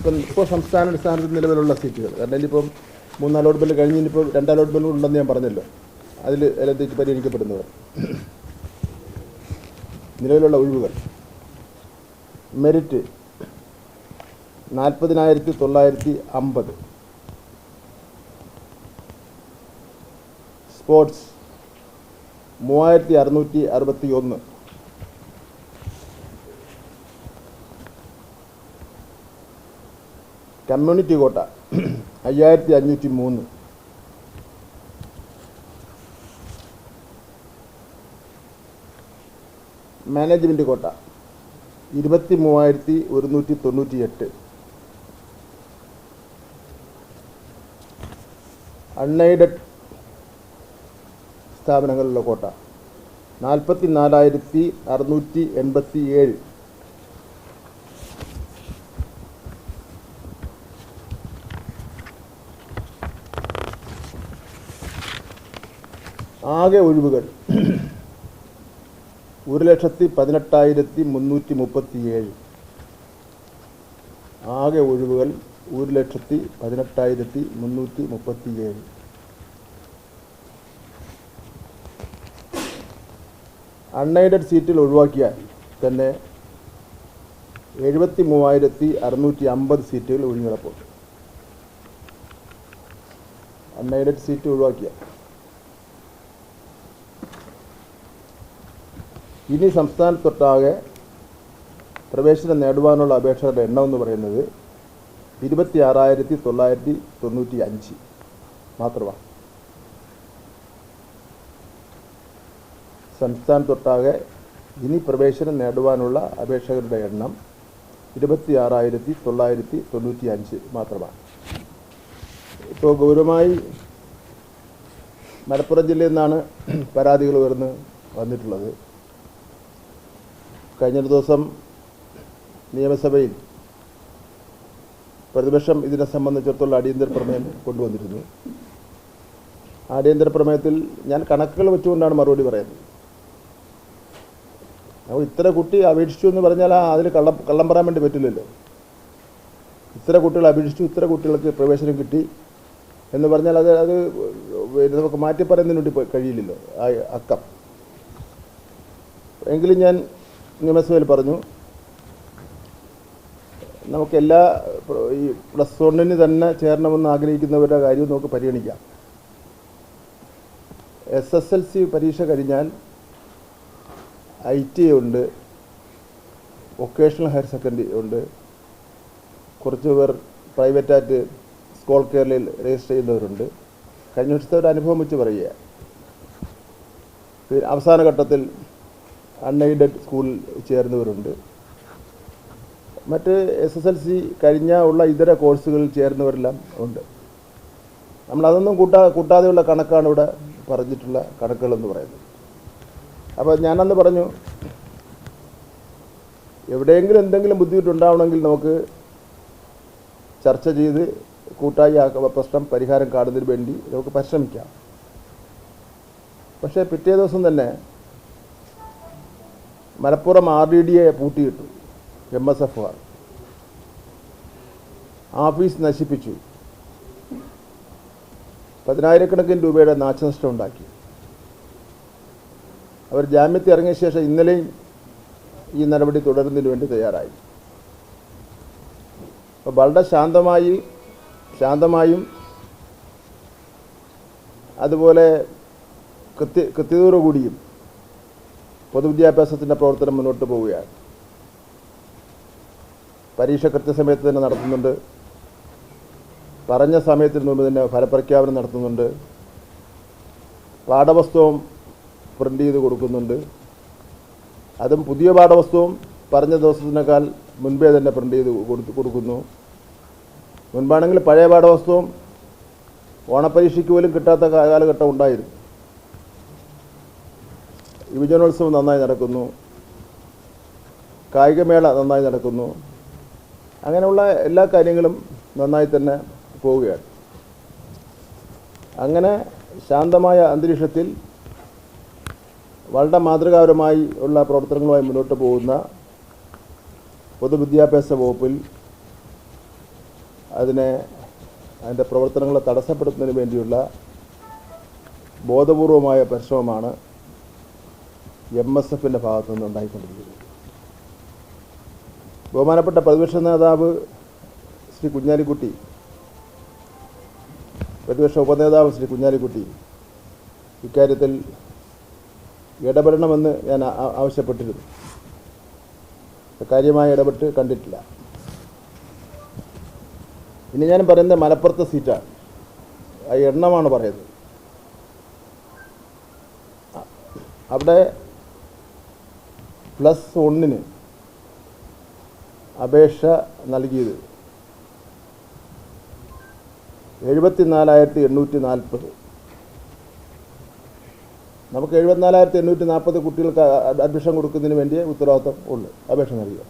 ഇപ്പോൾ സംസ്ഥാനാടിസ്ഥാനത്തിൽ നിലവിലുള്ള സീറ്റുകൾ, കാരണം ഇനിയിപ്പം 3 അലോട്ട്മെൻറ്റ് കഴിഞ്ഞ് ഇനിയിപ്പോൾ 2 അലോട്ട്മെൻറ്റ് ഉണ്ടെന്ന് ഞാൻ പറഞ്ഞല്ലോ, അതിൽ എല്ലാം പരിഗണിക്കപ്പെടുന്നവർ. നിലവിലുള്ള ഒഴിവുകൾ: merit 40,950, sports 3,661, community quota 5,503, management കോട്ട 23,198, അൺഎയ്ഡഡ് സ്ഥാപനങ്ങളിലുള്ള കോട്ട 44,687, ആകെ ഒഴിവുകൾ 1,18,337. ആകെ ഒഴിവുകൾ 1,18,337. അൺഎയ്ഡഡ് സീറ്റിൽ ഒഴിവാക്കിയാൽ തന്നെ 73,650 സീറ്റുകൾ ഒഴിഞ്ഞിടപ്പുണ്ട്. അൺഎയ്ഡഡ് സീറ്റ് ഒഴിവാക്കിയാൽ ഇനി സംസ്ഥാനത്തൊട്ടാകെ പ്രവേശനം നേടുവാനുള്ള അപേക്ഷകരുടെ എണ്ണം എന്ന് പറയുന്നത് 26,995 മാത്രമാണ്. സംസ്ഥാനത്തൊട്ടാകെ ഇനി പ്രവേശനം നേടുവാനുള്ള അപേക്ഷകരുടെ എണ്ണം 26,995 മാത്രമാണ്. ഇപ്പോൾ ഗൗരവമായി മലപ്പുറം ജില്ലയിൽ നിന്നാണ് പരാതികൾ വന്നിട്ടുള്ളത്. കഴിഞ്ഞ ദിവസം നിയമസഭയിൽ പ്രതിപക്ഷം ഇതിനെ സംബന്ധിച്ചിടത്തോളം അടിയന്തര പ്രമേയം കൊണ്ടുവന്നിരുന്നു. അടിയന്തര പ്രമേയത്തിൽ ഞാൻ കണക്കുകൾ വെച്ചുകൊണ്ടാണ് മറുപടി പറയുന്നത്. അപ്പോൾ ഇത്ര കുട്ടി അപേക്ഷിച്ചു എന്ന് പറഞ്ഞാൽ അതിൽ കള്ളം പറയാൻ വേണ്ടി പറ്റില്ലല്ലോ. ഇത്ര കുട്ടികൾ അപേക്ഷിച്ചു, ഇത്ര കുട്ടികൾക്ക് പ്രവേശനം കിട്ടി എന്ന് പറഞ്ഞാൽ അത് നമുക്ക് മാറ്റി പറയുന്നതിന് വേണ്ടി കഴിയില്ലല്ലോ ആ അക്കം. എങ്കിലും ഞാൻ നിയമസഭയിൽ പറഞ്ഞു, നമുക്കെല്ലാ ഈ +1 തന്നെ ചേരണമെന്ന് ആഗ്രഹിക്കുന്നവരുടെ കാര്യവും നമുക്ക് പരിഗണിക്കാം. SSLC പരീക്ഷ കഴിഞ്ഞാൽ ITA ഉണ്ട്, വൊക്കേഷണൽ ഹയർ സെക്കൻഡറി ഉണ്ട്, കുറച്ച് പേർ പ്രൈവറ്റായിട്ട് സ്കോൾ കേരളയിൽ രജിസ്റ്റർ ചെയ്യുന്നവരുണ്ട്. കഴിഞ്ഞ വർഷത്തെ ഒരു അനുഭവം വെച്ച് പറയുക, അവസാന ഘട്ടത്തിൽ അൺഎയ്ഡഡ് സ്കൂളിൽ ചേർന്നവരുണ്ട്, മറ്റ് SSLC കഴിഞ്ഞ ഉള്ള ഇതര കോഴ്സുകളിൽ ചേർന്നവരെല്ലാം ഉണ്ട്. നമ്മളതൊന്നും കൂട്ടാതെയുള്ള കണക്കാണ് ഇവിടെ പറഞ്ഞിട്ടുള്ള കണക്കുകളെന്ന് പറയുന്നത്. അപ്പോൾ ഞാനന്ന് പറഞ്ഞു, എവിടെയെങ്കിലും എന്തെങ്കിലും ബുദ്ധിമുട്ടുണ്ടാവണമെങ്കിൽ നമുക്ക് ചർച്ച ചെയ്ത് കൂട്ടായി ആ പ്രശ്നം പരിഹാരം കാണുന്നതിന് വേണ്ടി നമുക്ക് പരിശ്രമിക്കാം. പക്ഷേ പിറ്റേ ദിവസം തന്നെ മലപ്പുറം RDDA പൂട്ടിയിട്ടു. MSFകാർ ഓഫീസ് നശിപ്പിച്ചു, 10,000-കണക്കിന് രൂപയുടെ നാശനഷ്ടം ഉണ്ടാക്കി. അവർ ജാമ്യത്തിൽ ഇറങ്ങിയ ശേഷം ഇന്നലെയും ഈ നടപടി തുടരുന്നതിന് വേണ്ടി തയ്യാറായി. അപ്പോൾ വളരെ ശാന്തമായും അതുപോലെ കൃത്യതയോടുകൂടിയും പൊതുവിദ്യാഭ്യാസത്തിൻ്റെ പ്രവർത്തനം മുന്നോട്ട് പോവുകയാണ്. പരീക്ഷ കൃത്യസമയത്ത് തന്നെ നടത്തുന്നുണ്ട്, പറഞ്ഞ സമയത്തിന് മുമ്പ് തന്നെ ഫലപ്രഖ്യാപനം നടത്തുന്നുണ്ട്, പാഠപുസ്തകം പ്രിൻ്റ് ചെയ്ത് കൊടുക്കുന്നുണ്ട്. അതും പുതിയ പാഠപുസ്തകം പറഞ്ഞ ദിവസത്തിനേക്കാൾ മുൻപേ തന്നെ പ്രിൻ്റ് ചെയ്ത് കൊടുക്കുന്നു. മുൻപാണെങ്കിൽ പഴയ പാഠപുസ്തകം ഓണപ്പരീക്ഷയ്ക്ക് പോലും കിട്ടാത്ത കാലഘട്ടം ഉണ്ടായിരുന്നു. യുവജനോത്സവം നന്നായി നടക്കുന്നു, കായികമേള നന്നായി നടക്കുന്നു. അങ്ങനെയുള്ള എല്ലാ കാര്യങ്ങളും നന്നായി തന്നെ പോവുകയാണ്. അങ്ങനെ ശാന്തമായ അന്തരീക്ഷത്തിൽ വളരെ മാതൃകാപരമായി ഉള്ള പ്രവർത്തനങ്ങളുമായി മുന്നോട്ട് പോകുന്ന പൊതുവിദ്യാഭ്യാസ വകുപ്പിൽ അതിൻ്റെ പ്രവർത്തനങ്ങളെ തടസ്സപ്പെടുത്തുന്നതിന് വേണ്ടിയുള്ള ബോധപൂർവമായ പരിശ്രമമാണ് MSFൻ്റെ ഭാഗത്തു നിന്ന് ഉണ്ടായിക്കൊണ്ടിരിക്കുന്നത്. ബഹുമാനപ്പെട്ട പ്രതിപക്ഷ നേതാവ് ശ്രീ കുഞ്ഞാലിക്കുട്ടി, പ്രതിപക്ഷ ഉപനേതാവ് ശ്രീ കുഞ്ഞാലിക്കുട്ടി ഇക്കാര്യത്തിൽ ഇടപെടണമെന്ന് ഞാൻ ആവശ്യപ്പെട്ടിരുന്നു. കാര്യമായി ഇടപെട്ട് കണ്ടിട്ടില്ല. ഇനി ഞാൻ പറയുന്നത് മലപ്പുറത്തെ സീറ്റാണ്, ആ എണ്ണമാണ് പറയുന്നത്. അവിടെ +1 അപേക്ഷ നൽകിയത് 74,840. നമുക്ക് 74,840 കുട്ടികൾക്ക് അഡ്മിഷൻ കൊടുക്കുന്നതിന് വേണ്ടിയേ ഉത്തരവാദിത്തം ഉള്ളൂ, അപേക്ഷ നൽകുക.